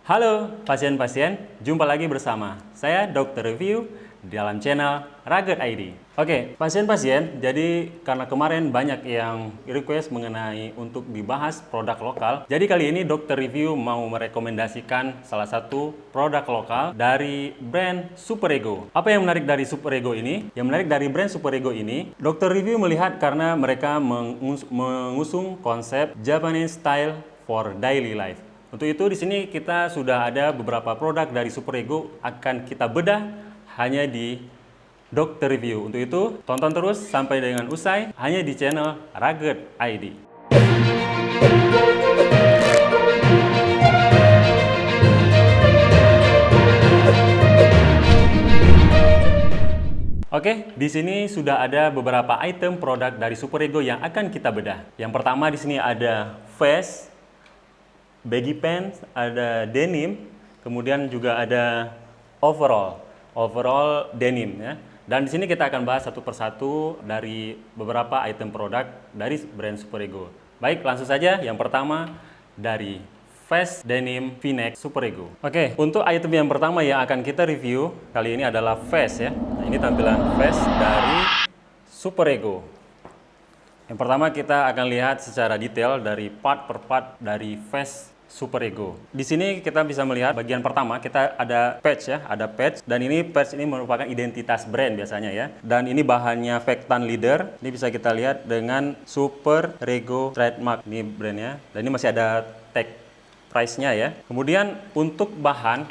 Halo pasien-pasien, jumpa lagi bersama saya Dr. Review di dalam channel Rugged ID. Oke, pasien-pasien, jadi karena kemarin banyak yang request mengenai untuk dibahas produk lokal, jadi kali ini Dr. Review mau merekomendasikan salah satu produk lokal dari brand Superego. Apa yang menarik dari Superego ini? Yang menarik dari brand Superego ini, Dr. Review melihat karena mereka mengusung konsep Japanese style for daily life. Untuk itu di sini kita sudah ada beberapa produk dari Superego akan kita bedah hanya di Dr. Review. Untuk itu tonton terus sampai dengan usai hanya di channel Rugged ID. Oke, di sini sudah ada beberapa item produk dari Superego yang akan kita bedah. Yang pertama di sini ada vest, baggy pants, ada denim, kemudian juga ada overall denim ya. Dan di sini kita akan bahas satu persatu dari beberapa item produk dari brand Superego. Baik, langsung saja. Yang pertama dari vest denim V-neck Superego. Oke, untuk item yang pertama yang akan kita review kali ini adalah vest ya. Nah, ini tampilan vest dari Superego. Yang pertama kita akan lihat secara detail dari part per part dari vest Superego. Di sini kita bisa melihat bagian pertama kita ada patch ya, ada patch dan ini patch ini merupakan identitas brand biasanya ya. Dan ini bahannya Vectan Leather. Ini bisa kita lihat dengan Superego trademark ini brandnya. Dan ini masih ada tag price-nya ya. Kemudian untuk bahan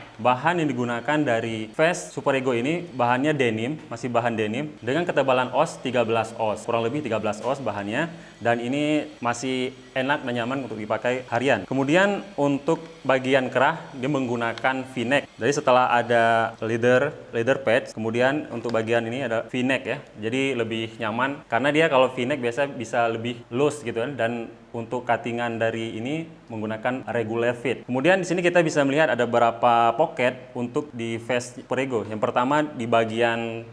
yang digunakan dari vest Superego ini bahannya denim, masih bahan denim dengan ketebalan os 13 os, kurang lebih 13 os bahannya, dan ini masih enak dan nyaman untuk dipakai harian. Kemudian untuk bagian kerah dia menggunakan V-neck. Jadi setelah ada leather patch, kemudian untuk bagian ini ada V-neck ya. Jadi lebih nyaman karena dia kalau V-neck biasa bisa lebih loose gitu kan, dan untuk cuttingan dari ini menggunakan regular fit. Kemudian di sini kita bisa melihat ada beberapa pocket untuk di vest Superego. Yang pertama di bagian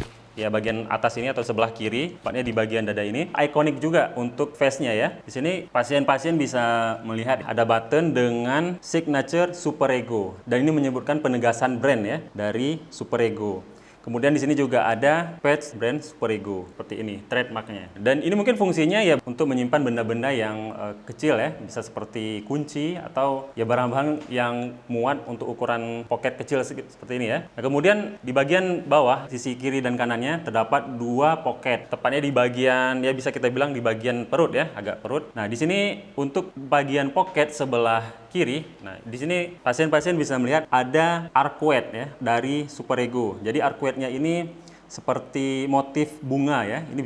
atas ini atau sebelah kiri, tepatnya di bagian dada ini. Ikonik juga untuk vestnya ya. Di sini pasien-pasien bisa melihat ada button dengan signature Superego dan ini menyebutkan penegasan brand ya dari Superego. Kemudian di sini juga ada patch brand Superego seperti ini, trademarknya. Dan ini mungkin fungsinya ya untuk menyimpan benda-benda yang kecil ya, bisa seperti kunci atau ya barang-barang yang muat untuk ukuran pocket kecil seperti ini ya. Nah, kemudian di bagian bawah sisi kiri dan kanannya terdapat dua pocket, tepatnya di bagian ya bisa kita bilang di bagian perut ya, agak perut. Nah, di sini untuk bagian pocket sebelah kiri, nah di sini pasien-pasien bisa melihat ada arcuette ya dari Superego. Jadi arcuette-nya ini seperti motif bunga ya. Ini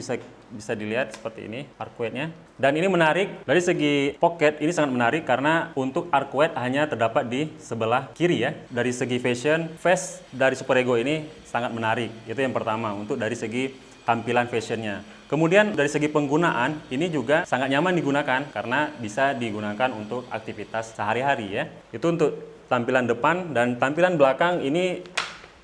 bisa dilihat seperti ini arcuette-nya. Dan ini menarik dari segi pocket, ini sangat menarik karena untuk arcuette hanya terdapat di sebelah kiri ya. Dari segi fashion, vest dari Superego ini sangat menarik. Itu yang pertama untuk dari segi tampilan fashionnya. Kemudian dari segi penggunaan ini juga sangat nyaman digunakan karena bisa digunakan untuk aktivitas sehari-hari ya. Itu untuk tampilan depan, dan tampilan belakang ini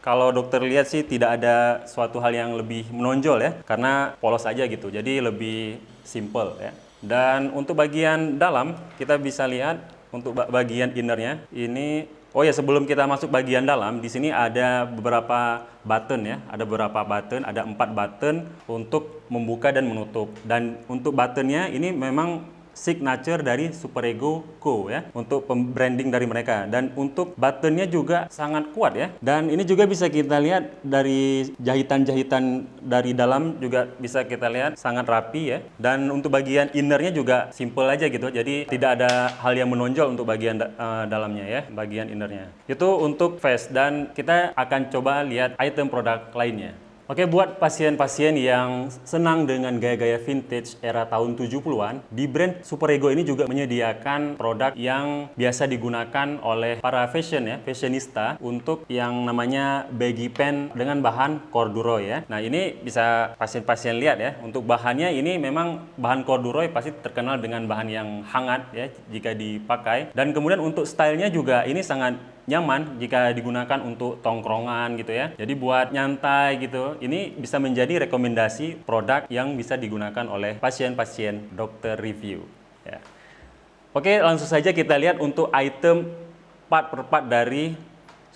kalau dokter lihat sih tidak ada suatu hal yang lebih menonjol ya, karena polos aja gitu. Jadi lebih simple ya. Dan untuk bagian dalam kita bisa lihat untuk bagian innernya ini. Oh ya, sebelum kita masuk bagian dalam, di sini ada beberapa button ya, ada 4 button untuk membuka dan menutup. Dan untuk buttonnya ini memang signature dari Superego Co ya, untuk branding dari mereka. Dan untuk buttonnya juga sangat kuat ya. Dan ini juga bisa kita lihat dari jahitan-jahitan dari dalam juga bisa kita lihat sangat rapi ya. Dan untuk bagian innernya juga simple aja gitu. Jadi tidak ada hal yang menonjol untuk bagian dalamnya ya, bagian innernya. Itu untuk vest, dan kita akan coba lihat item produk lainnya. Oke, buat pasien-pasien yang senang dengan gaya-gaya vintage era tahun 70-an, di brand Superego ini juga menyediakan produk yang biasa digunakan oleh para fashionista untuk yang namanya baggy pant dengan bahan corduroy ya. Nah, ini bisa pasien-pasien lihat ya. Untuk bahannya ini memang bahan corduroy pasti terkenal dengan bahan yang hangat ya jika dipakai. Dan kemudian untuk stylenya juga ini sangat nyaman jika digunakan untuk tongkrongan gitu ya. Jadi buat nyantai gitu, ini bisa menjadi rekomendasi produk yang bisa digunakan oleh pasien-pasien Dr. Review ya. Oke, langsung saja kita lihat untuk item part per part dari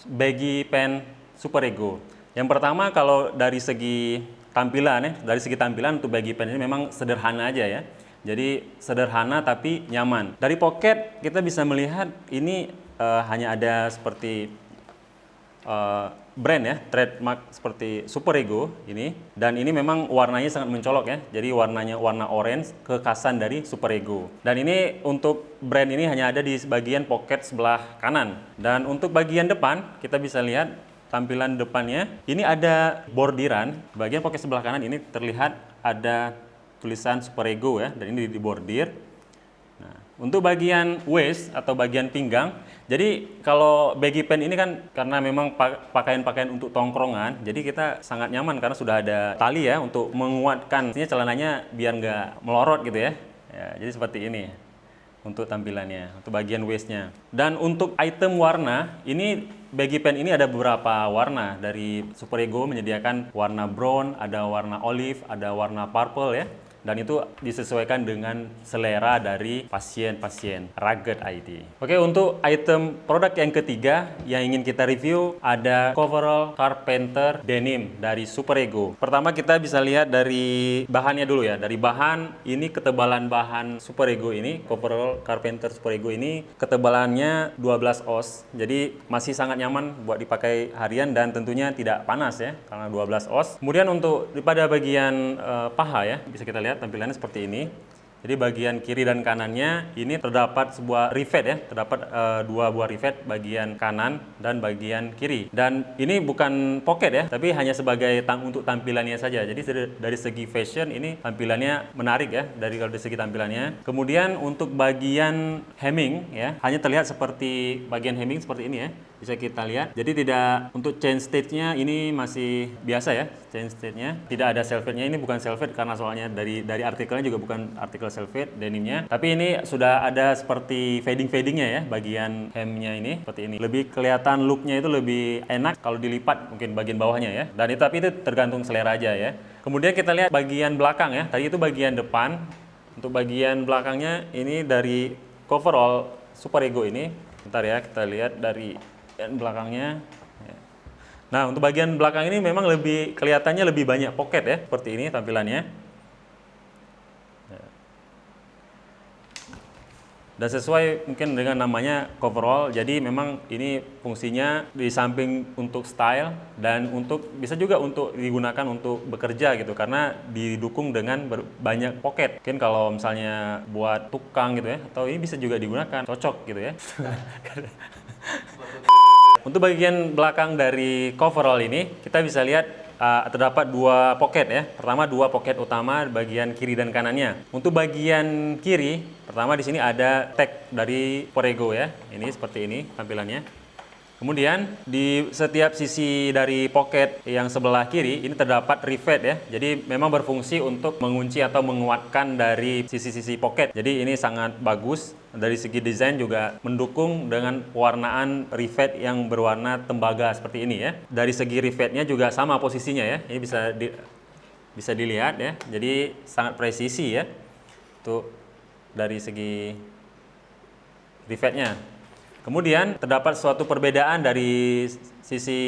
baggy pen Super Ego. Yang pertama kalau dari segi tampilan ya, dari segi tampilan untuk baggy pen ini memang sederhana aja ya. Jadi sederhana tapi nyaman. Dari pocket kita bisa melihat ini hanya ada seperti brand ya, trademark seperti Super Ego ini, dan ini memang warnanya sangat mencolok ya. Jadi warnanya warna orange, kekhasan dari Super Ego. Dan ini untuk brand ini hanya ada di bagian pocket sebelah kanan. Dan untuk bagian depan kita bisa lihat tampilan depannya ini ada bordiran. Bagian pocket sebelah kanan ini terlihat ada tulisan Super Ego ya, dan ini dibordir. Nah, untuk bagian waist atau bagian pinggang, jadi kalau baggy pen ini kan karena memang pakaian-pakaian untuk tongkrongan, jadi kita sangat nyaman karena sudah ada tali ya untuk menguatkan celananya biar nggak melorot gitu ya. Jadi seperti ini untuk tampilannya, untuk bagian waistnya. Dan untuk item warna, ini baggy pen ini ada beberapa warna. Dari Super Ego menyediakan warna brown, ada warna olive, ada warna purple ya. Dan itu disesuaikan dengan selera dari pasien-pasien Rugged ID. Oke, untuk item produk yang ketiga yang ingin kita review ada coverall Carpenter Denim dari Super Ego. Pertama kita bisa lihat dari bahannya dulu ya. Dari bahan ini, ketebalan bahan Super Ego ini, coverall Carpenter Super Ego ini ketebalannya 12 oz. Jadi masih sangat nyaman buat dipakai harian dan tentunya tidak panas ya karena 12 oz. Kemudian untuk pada bagian paha ya, bisa kita lihat tampilannya seperti ini. Jadi bagian kiri dan kanannya ini terdapat sebuah rivet ya, terdapat dua buah rivet bagian kanan dan bagian kiri. Dan ini bukan pocket ya, tapi hanya sebagai untuk tampilannya saja. Jadi dari segi fashion ini tampilannya menarik ya, dari segi tampilannya. Kemudian untuk bagian hemming ya, hanya terlihat seperti bagian hemming seperti ini ya. Bisa kita lihat. Jadi tidak untuk chain stage-nya ini masih biasa ya, chain stage-nya. Tidak ada selvednya, ini bukan selved karena soalnya dari artikelnya juga bukan artikel selved denimnya. Tapi ini sudah ada seperti fading-fadingnya ya, bagian hemnya ini seperti ini. Lebih kelihatan looknya itu lebih enak kalau dilipat mungkin bagian bawahnya ya. Dan itu tapi itu tergantung selera aja ya. Kemudian kita lihat bagian belakang ya. Tadi itu bagian depan. Untuk bagian belakangnya ini dari coverall Super Ego ini. Bentar ya, kita lihat dari belakangnya. Nah, untuk bagian belakang ini memang kelihatannya lebih banyak pocket ya, seperti ini tampilannya. Dan sesuai mungkin dengan namanya coverall, jadi memang ini fungsinya di samping untuk style dan bisa juga untuk digunakan untuk bekerja gitu, karena didukung dengan banyak pocket. Mungkin kalau misalnya buat tukang gitu ya, atau ini bisa juga digunakan, cocok gitu ya. Untuk bagian belakang dari coverall ini kita bisa lihat terdapat dua pocket ya. Pertama dua pocket utama bagian kiri dan kanannya. Untuk bagian kiri, pertama di sini ada tag dari Super Ego ya. Ini seperti ini tampilannya. Kemudian di setiap sisi dari pocket yang sebelah kiri ini terdapat rivet ya. Jadi memang berfungsi untuk mengunci atau menguatkan dari sisi-sisi pocket. Jadi ini sangat bagus. Dari segi desain juga mendukung dengan warnaan rivet yang berwarna tembaga seperti ini ya. Dari segi rivetnya juga sama posisinya ya. Ini bisa dilihat ya. Jadi sangat presisi ya. Untuk dari segi rivetnya. Kemudian terdapat suatu perbedaan dari sisi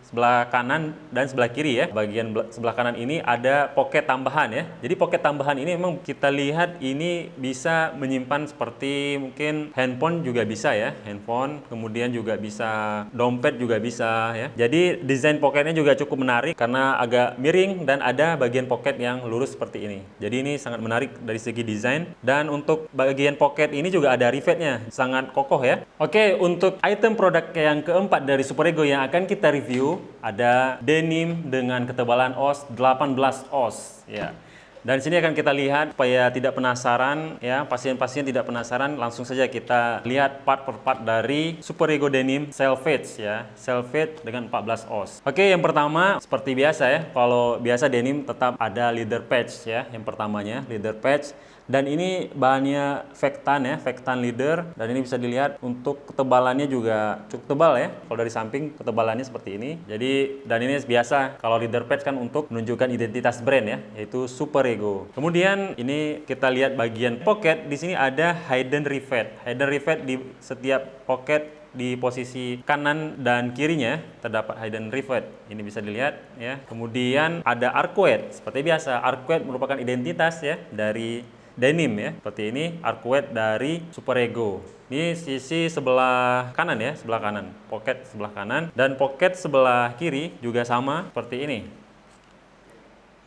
sebelah kanan dan sebelah kiri ya. Bagian sebelah kanan ini ada pocket tambahan ya. Jadi pocket tambahan ini memang kita lihat ini bisa menyimpan seperti mungkin handphone juga bisa ya. Handphone, kemudian juga bisa dompet juga bisa ya. Jadi desain pocketnya juga cukup menarik karena agak miring dan ada bagian pocket yang lurus seperti ini. Jadi ini sangat menarik dari segi desain. Dan untuk bagian pocket ini juga ada rivetnya, sangat kokoh ya. Oke, untuk item produk yang keempat dari Super Ego yang akan kita review ada denim dengan ketebalan oz 18 oz ya. Dan sini akan kita lihat supaya tidak penasaran ya, pasien-pasien tidak penasaran, langsung saja kita lihat part per part dari Super Ego denim selvage ya. Selvage dengan 14 oz. Oke, yang pertama seperti biasa ya. Kalau biasa denim tetap ada leather patch ya. Yang pertamanya leather patch. Dan ini bahannya Vectan ya, Vectan leather. Dan ini bisa dilihat untuk ketebalannya juga cukup tebal ya. Kalau dari samping ketebalannya seperti ini. Jadi dan ini biasa kalau leather patch kan untuk menunjukkan identitas brand ya, yaitu Super Ego. Kemudian ini kita lihat bagian pocket. Di sini ada hidden rivet. Hidden rivet di setiap pocket di posisi kanan dan kirinya terdapat hidden rivet. Ini bisa dilihat ya. Kemudian ada arcuate. Seperti biasa, arcuate merupakan identitas ya dari denim ya. Seperti ini arcuate dari Superego. Ini sisi sebelah kanan ya, sebelah kanan. Pocket sebelah kanan dan pocket sebelah kiri juga sama seperti ini.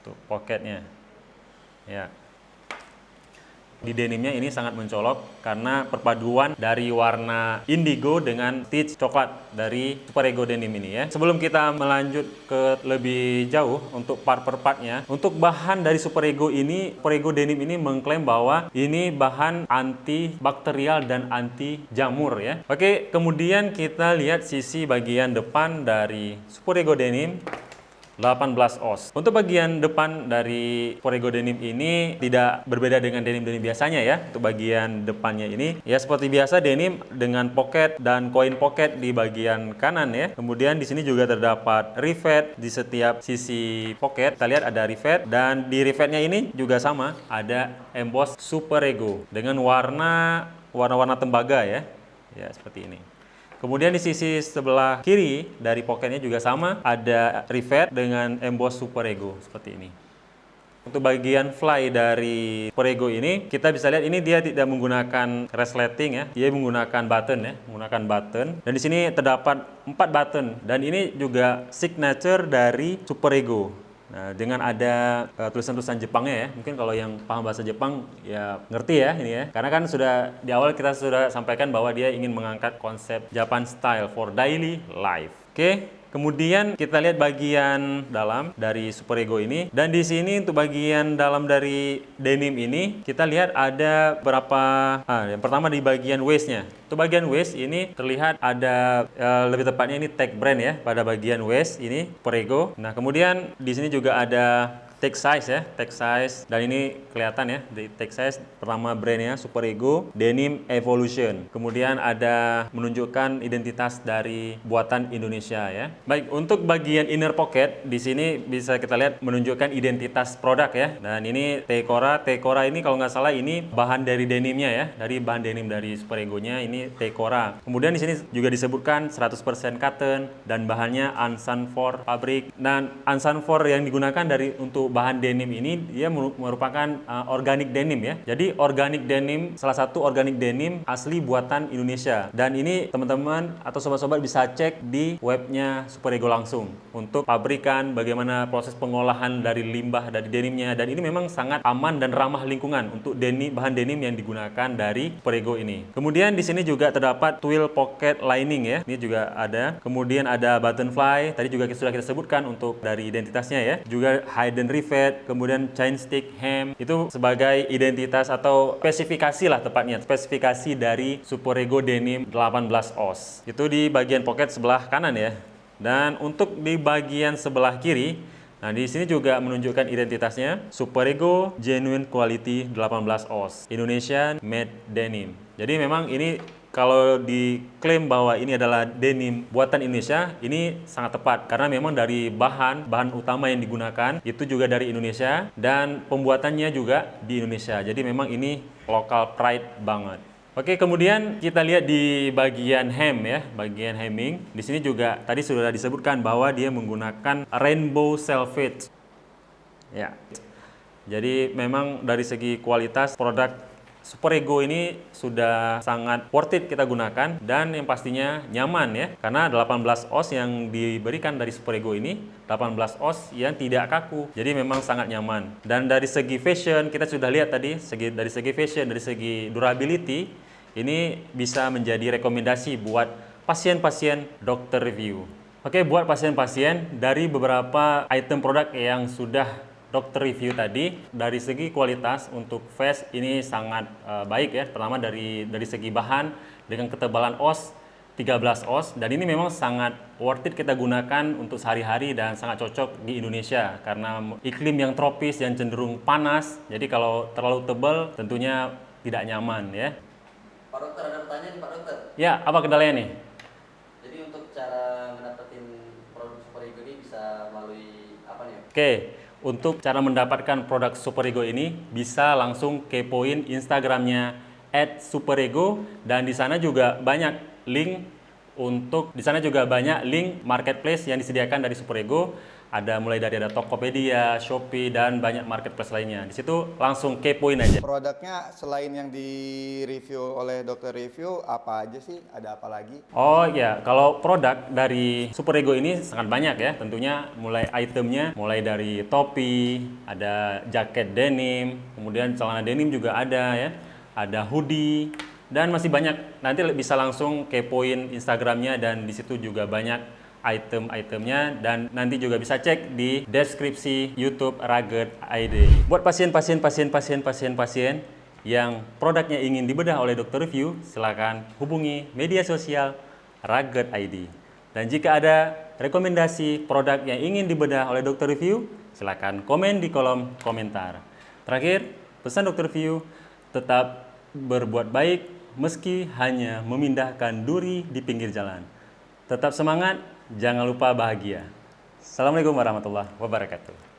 Tuh pocketnya. Ya. Di denimnya ini sangat mencolok karena perpaduan dari warna indigo dengan stitch coklat dari Superego denim ini ya. Sebelum kita melanjut ke lebih jauh untuk part per partnya, untuk bahan dari Superego ini, Superego denim ini mengklaim bahwa ini bahan antibakterial dan anti jamur ya. Oke, kemudian kita lihat sisi bagian depan dari Superego denim 18 oz. Untuk bagian depan dari Superego denim ini tidak berbeda dengan denim-denim biasanya ya. Untuk bagian depannya ini ya seperti biasa denim dengan pocket dan coin pocket di bagian kanan ya. Kemudian di sini juga terdapat rivet di setiap sisi pocket. Kita lihat ada rivet dan di rivetnya ini juga sama ada emboss Superego dengan warna tembaga ya. Ya seperti ini. Kemudian di sisi sebelah kiri dari pocketnya juga sama, ada rivet dengan emboss Superego seperti ini. Untuk bagian fly dari Superego ini, kita bisa lihat ini dia tidak menggunakan resleting ya, dia menggunakan button ya, menggunakan button. Dan di sini terdapat 4 button dan ini juga signature dari Superego. Nah, dengan ada tulisan-tulisan Jepangnya ya, mungkin kalau yang paham bahasa Jepang ya ngerti ya ini ya. Karena kan sudah di awal kita sudah sampaikan bahwa dia ingin mengangkat konsep Japan style for daily life. Oke, kemudian kita lihat bagian dalam dari Superego ini dan di sini untuk bagian dalam dari denim ini kita lihat ada beberapa yang pertama di bagian waist-nya. Untuk bagian waist ini terlihat ada lebih tepatnya ini tag brand ya pada bagian waist ini Superego. Nah, kemudian di sini juga ada tag size ya, tag size dan ini kelihatan ya di tag size pertama brandnya Superego Denim Evolution. Kemudian ada menunjukkan identitas dari buatan Indonesia ya. Baik, untuk bagian inner pocket di sini bisa kita lihat menunjukkan identitas produk ya. Dan ini T-Cora. T-Cora ini kalau nggak salah ini bahan dari denimnya ya, dari bahan denim dari Superego-nya ini T-Cora. Kemudian di sini juga disebutkan 100% cotton dan bahannya Unsun-4 fabrik. Dan Unsun-4 yang digunakan untuk bahan denim ini dia merupakan organic denim ya. Jadi organic denim, salah satu organic denim asli buatan Indonesia. Dan ini teman-teman atau sobat-sobat bisa cek di webnya Superego langsung untuk pabrikan, bagaimana proses pengolahan dari limbah dari denimnya. Dan ini memang sangat aman dan ramah lingkungan untuk bahan denim yang digunakan dari Superego ini. Kemudian di sini juga terdapat twill pocket lining ya. Ini juga ada. Kemudian ada button fly. Tadi juga sudah kita sebutkan untuk dari identitasnya ya. Juga hidden rivet, kemudian chain stick hem itu sebagai identitas atau spesifikasi lah tepatnya, spesifikasi dari Superego denim 18 oz. Itu di bagian pocket sebelah kanan ya. Dan untuk di bagian sebelah kiri, nah di sini juga menunjukkan identitasnya Superego Genuine Quality 18 oz Indonesian Made Denim. Jadi memang ini kalau diklaim bahwa ini adalah denim buatan Indonesia, ini sangat tepat karena memang dari bahan utama yang digunakan itu juga dari Indonesia dan pembuatannya juga di Indonesia. Jadi memang ini local pride banget. Oke, kemudian kita lihat di bagian hem ya, bagian hemming. Di sini juga tadi sudah disebutkan bahwa dia menggunakan rainbow selvedge. Ya. Jadi memang dari segi kualitas produk Superego ini sudah sangat worth it kita gunakan dan yang pastinya nyaman ya. Karena 18 oz yang diberikan dari Superego ini 18 oz yang tidak kaku. Jadi memang sangat nyaman. Dan dari segi fashion kita sudah lihat tadi dari segi fashion, dari segi durability ini bisa menjadi rekomendasi buat pasien-pasien dokter review. Oke, buat pasien-pasien dari beberapa item produk yang sudah dokter review tadi, dari segi kualitas untuk vest ini sangat baik ya. Pertama dari segi bahan dengan ketebalan oz 13 oz dan ini memang sangat worth it kita gunakan untuk sehari-hari dan sangat cocok di Indonesia karena iklim yang tropis yang cenderung panas. Jadi kalau terlalu tebal tentunya tidak nyaman ya. Pak Dokter, ada pertanyaan nih Pak Dokter. Ya, apa kendalanya nih? Jadi untuk cara mendapatkan produk Superego ini bisa melalui apa nih? Oke. Untuk cara mendapatkan produk Superego ini bisa langsung kepoin Instagramnya @superego dan di sana juga banyak link Untuk di sana juga banyak link marketplace yang disediakan dari Superego. Ada mulai dari ada Tokopedia, Shopee, dan banyak marketplace lainnya. Di situ langsung kepoin aja. Produknya selain yang di-review oleh dokter review, apa aja sih? Ada apa lagi? Oh ya, kalau produk dari Superego ini sangat banyak ya. Tentunya mulai itemnya, mulai dari topi, ada jaket denim, kemudian celana denim juga ada ya. Ada hoodie, dan masih banyak. Nanti bisa langsung kepoin Instagramnya, dan di situ juga banyak item-itemnya, dan nanti juga bisa cek di deskripsi YouTube Rugged ID. Buat pasien-pasien yang produknya ingin dibedah oleh dokter review, silakan hubungi media sosial Rugged ID. Dan jika ada rekomendasi produk yang ingin dibedah oleh dokter review, silakan komen di kolom komentar. Terakhir, pesan dokter review, tetap berbuat baik meski hanya memindahkan duri di pinggir jalan. Tetap semangat, jangan lupa bahagia. Assalamualaikum warahmatullahi wabarakatuh.